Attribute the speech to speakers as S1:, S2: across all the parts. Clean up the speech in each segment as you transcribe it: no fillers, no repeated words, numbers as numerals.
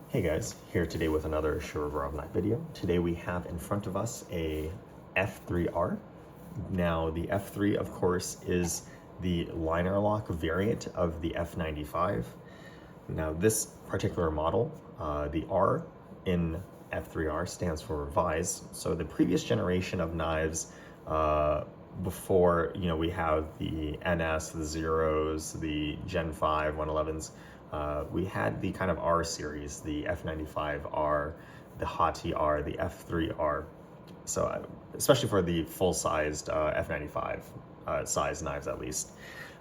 S1: Hey guys, here today with another Shirogorov knife video. Today we have in front of us a F3R. Now the F3 of course is the liner lock variant of the F95. Now this particular model, the R in F3R stands for revised. So the previous generation of knives before, we have the NS, the Zeros, the Gen 5 111s, we had the kind of R series, the F95R, the Hati R, the F3R. So especially for the full-sized F95 size knives at least.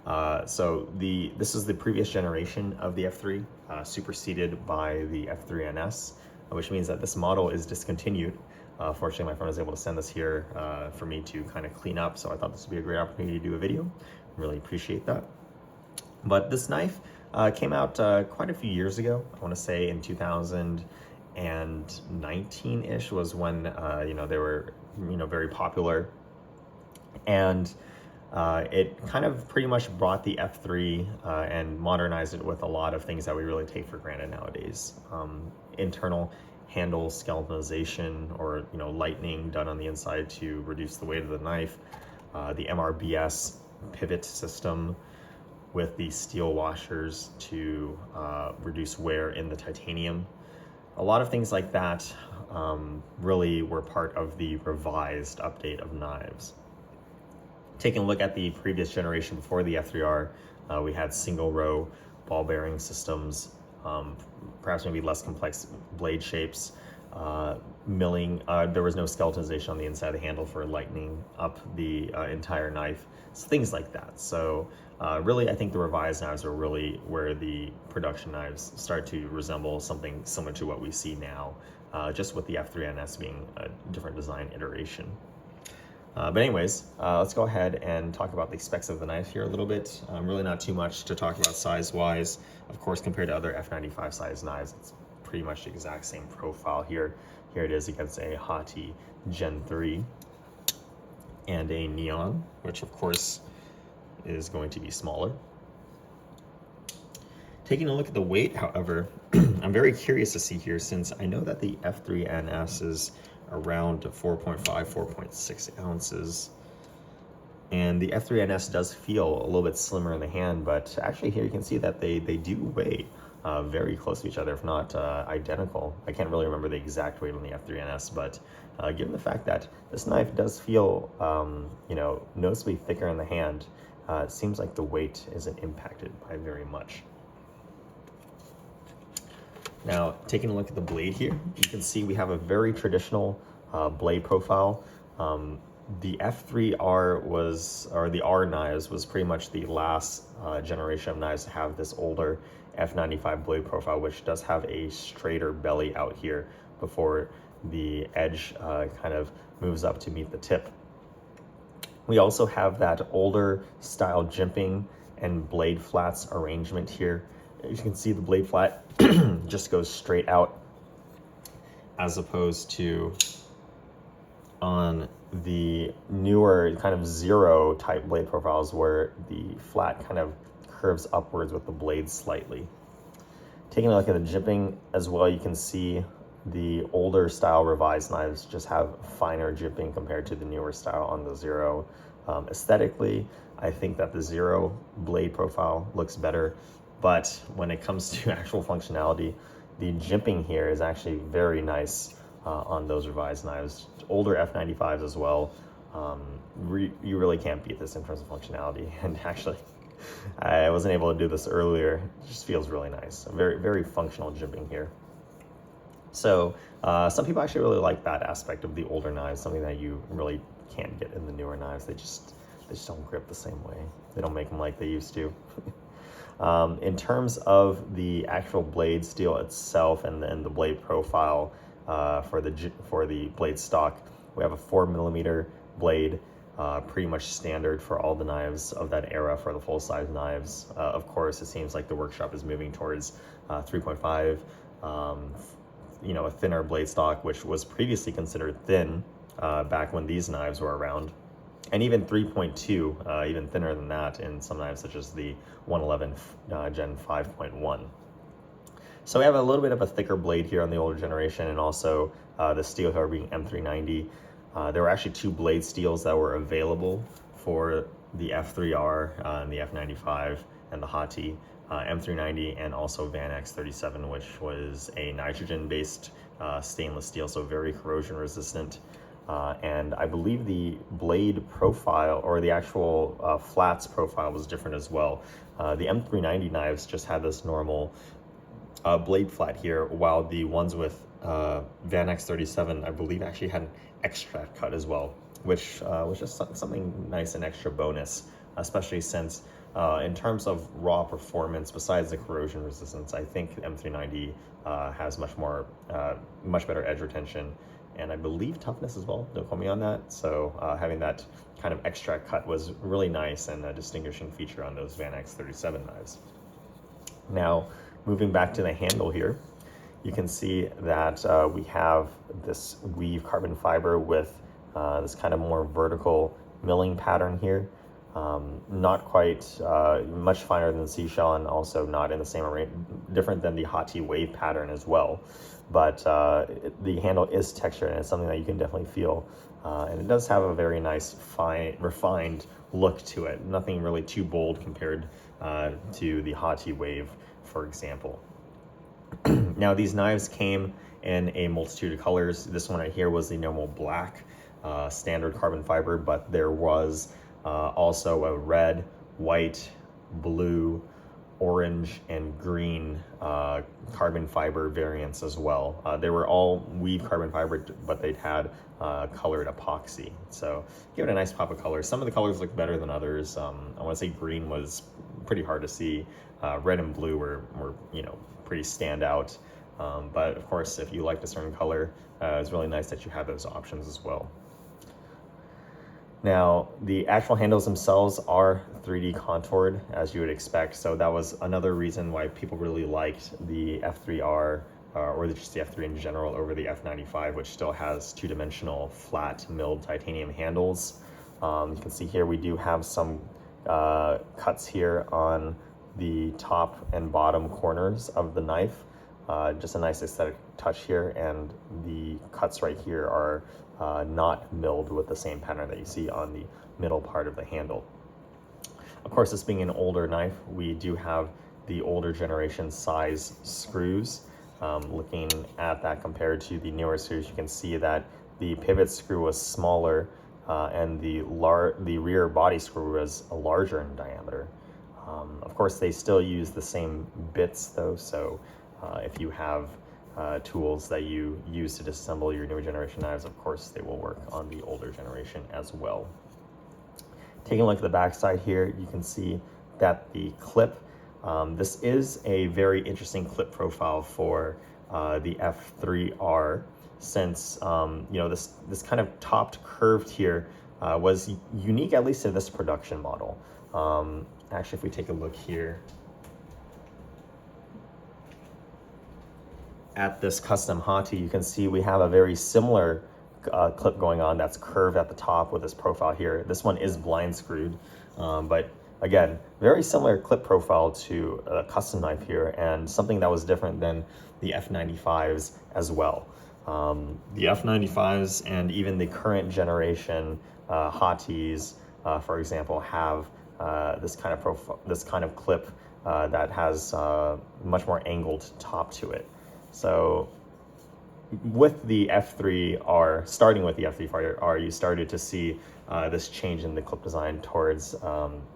S1: This is the previous generation of the F3, superseded by the F3NS, which means that this model is discontinued. Fortunately, my friend was able to send this here for me to kind of clean up, so I thought this would be a great opportunity to do a video. Really appreciate that. But this knife came out quite a few years ago. I want to say in 2019-ish was when they were very popular, and it kind of pretty much brought the F3 and modernized it with a lot of things that we really take for granted nowadays. Internal handle skeletonization, or lightening done on the inside to reduce the weight of the knife. The MRBS pivot system with the steel washers to reduce wear in the titanium. A lot of things like that really were part of the revised update of knives. Taking a look at the previous generation before the F3R, we had single row ball bearing systems, perhaps maybe less complex blade shapes, milling. There was no skeletonization on the inside of the handle for lightening up the entire knife, so things like that. So really, I think the revised knives are really where the production knives start to resemble something similar to what we see now, just with the F3NS being a different design iteration. But anyways, let's go ahead and talk about the specs of the knife here a little bit. Really not too much to talk about size-wise. Of course, compared to other F95 size knives, it's pretty much the exact same profile here. Here it is against a Hati Gen 3 and a Neon, which of course is going to be smaller. Taking a look at the weight, however, I'm very curious to see here, since I know that the F3NS is around 4.5, 4.6 ounces. And the F3NS does feel a little bit slimmer in the hand, but actually here you can see that they do weigh very close to each other, if not identical. I can't really remember the exact weight on the F3NS, but given the fact that this knife does feel, noticeably thicker in the hand, it seems like the weight isn't impacted by very much. Now, taking a look at the blade here, you can see we have a very traditional blade profile. The F3R or the R knives was pretty much the last generation of knives to have this older F95 blade profile, which does have a straighter belly out here before the edge kind of moves up to meet the tip. We also have that older style jimping and blade flats arrangement here. As you can see, the blade flat just goes straight out, as opposed to on the newer kind of zero type blade profiles where the flat kind of curves upwards with the blade slightly. Taking a look at the jimping as well, you can see the older style revised knives just have finer jimping compared to the newer style on the zero. Aesthetically, I think that the zero blade profile looks better, but when it comes to actual functionality, the jimping here is actually very nice on those revised knives. Older F95s as well. You really can't beat this in terms of functionality. And actually, I wasn't able to do this earlier. It just feels really nice. Very, very functional jimping here. So some people actually really like that aspect of the older knives, something that you really can't get in the newer knives. They just don't grip the same way. They don't make them like they used to. In terms of the actual blade steel itself and then the blade profile for the blade stock, we have a 4mm blade, pretty much standard for all the knives of that era for the full-size knives. Of course, it seems like the workshop is moving towards 3.5, a thinner blade stock, which was previously considered thin back when these knives were around. And even 3.2, even thinner than that in some knives such as the 111 Gen 5.1. So we have a little bit of a thicker blade here on the older generation, and also the steel here being M390. There were actually 2 blade steels that were available for the F3R and the F95 and the Hati, M390, and also Van X37, which was a nitrogen-based stainless steel, so very corrosion resistant. And I believe the blade profile, or the actual flats profile, was different as well. The M390 knives just had this normal blade flat here, while the ones with Van X37, I believe, actually had an extra cut as well, which was just something nice, an extra bonus, especially since in terms of raw performance, besides the corrosion resistance, I think the M390 has much better edge retention, and I believe toughness as well. Don't quote me on that. So having that kind of extra cut was really nice and a distinguishing feature on those Van X37 knives. Now, moving back to the handle here, you can see that we have this weave carbon fiber with this kind of more vertical milling pattern here. Not quite much finer than seashell, and also not in the same range, different than the Hati wave pattern as well. But the handle is textured, and it's something that you can definitely feel. And it does have a very nice, fine, refined look to it. Nothing really too bold compared to the Hati wave, for example. Now, these knives came in a multitude of colors. This one right here was the normal black standard carbon fiber, but there was also a red, white, blue, orange, and green carbon fiber variants as well. They were all weave carbon fiber, but they'd had colored epoxy. So give it a nice pop of color. Some of the colors look better than others. I want to say green was pretty hard to see. Red and blue were pretty standout. But of course, if you liked a certain color, it's really nice that you have those options as well. Now, the actual handles themselves are 3D contoured, as you would expect. So that was another reason why people really liked the F3R or just the F3 in general over the F95, which still has 2-dimensional flat milled titanium handles. You can see here we do have some cuts here on the top and bottom corners of the knife. Just a nice aesthetic touch here, and the cuts right here are not milled with the same pattern that you see on the middle part of the handle. Of course, this being an older knife, we do have the older generation size screws. Looking at that compared to the newer screws, you can see that the pivot screw was smaller and the rear body screw was larger in diameter. Of course, they still use the same bits though, so if you have tools that you use to disassemble your newer generation knives, of course they will work on the older generation as well. Taking a look at the back side here, you can see that the clip, this is a very interesting clip profile for the F3R, since this kind of topped curved here was unique, at least in this production model. Actually, if we take a look here at this custom Hati, you can see we have a very similar clip going on that's curved at the top with this profile here. This one is blind screwed, but again, very similar clip profile to a custom knife here, and something that was different than the F95s as well. The F95s and even the current generation Hatis, for example, have this kind of clip that has much more angled top to it. So with the F3R, starting with the F3R, you started to see this change in the clip design towards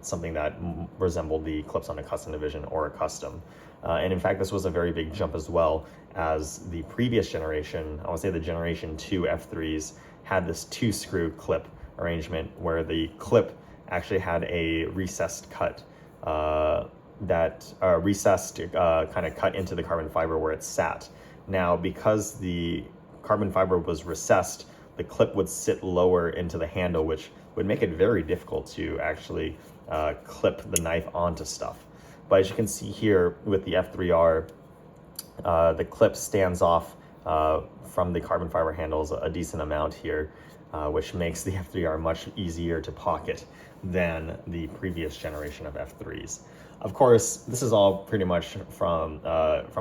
S1: something that resembled the clips on a custom division or a custom. And in fact, this was a very big jump as well, as the previous generation, I would say the generation 2 F3s, had this 2-screw clip arrangement where the clip actually had a recessed cut, kind of cut into the carbon fiber where it sat. Now, because the carbon fiber was recessed, the clip would sit lower into the handle, which would make it very difficult to actually clip the knife onto stuff. But as you can see here with the F3R, the clip stands off from the carbon fiber handles a decent amount here, which makes the F3R much easier to pocket than the previous generation of F3s. Of course, this is all pretty much from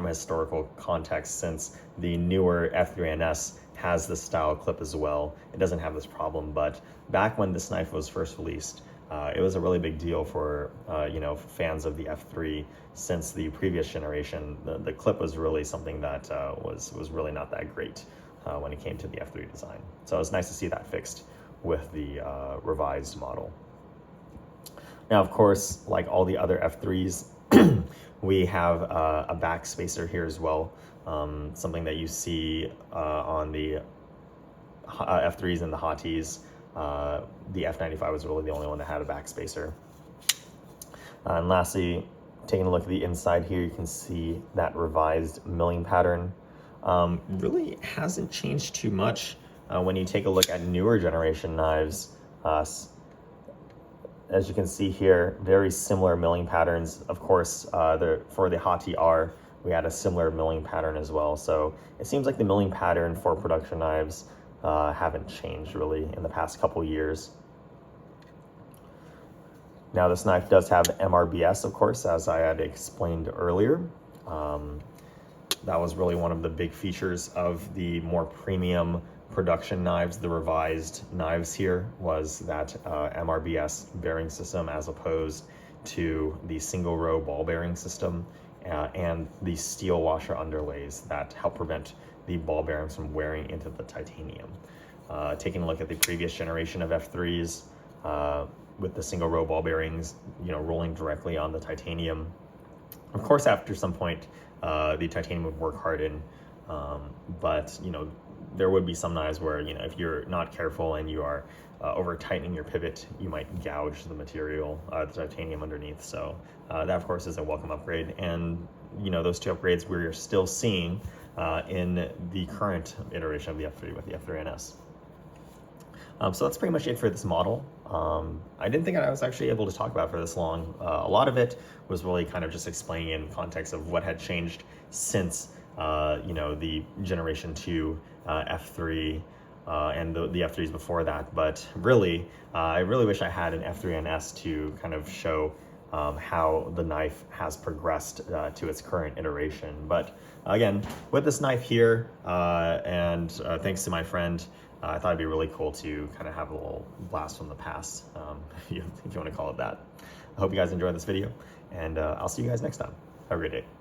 S1: historical context, since the newer F3NS has this style clip as well. It doesn't have this problem, but back when this knife was first released, it was a really big deal for fans of the F3, since the previous generation, the clip was really something that was really not that great when it came to the F3 design. So it was nice to see that fixed with the revised model. Now, of course, like all the other F3s, we have a back spacer here as well, something that you see on the F3s and the hotties. The F95 was really the only one that had a back spacer. And lastly, taking a look at the inside here, you can see that revised milling pattern. Really hasn't changed too much when you take a look at newer generation knives. As you can see here, very similar milling patterns. Of course, for the Hottie R, we had a similar milling pattern as well. So it seems like the milling pattern for production knives haven't changed really in the past couple years. Now, this knife does have MRBS, of course, as I had explained earlier. That was really one of the big features of the more premium production knives, the revised knives here, was that MRBS bearing system, as opposed to the single row ball bearing system and the steel washer underlays that help prevent the ball bearings from wearing into the titanium. Taking a look at the previous generation of F3s with the single row ball bearings, rolling directly on the titanium. Of course, after some point, the titanium would work harden, but there would be some knives where if you're not careful and you are over tightening your pivot, you might gouge the material, the titanium underneath. So that of course is a welcome upgrade, and those two upgrades we're still seeing in the current iteration of the F3 with the F3NS. So that's pretty much it for this model. I didn't think I was actually able to talk about it for this long. A lot of it was really kind of just explaining in context of what had changed since the generation 2 F3 and the F3s before that. But really, I really wish I had an F3NS to kind of show how the knife has progressed to its current iteration. But again, with this knife here, and thanks to my friend, I thought it'd be really cool to kind of have a little blast from the past, if you want to call it that. I hope you guys enjoyed this video, and I'll see you guys next time. Have a great day.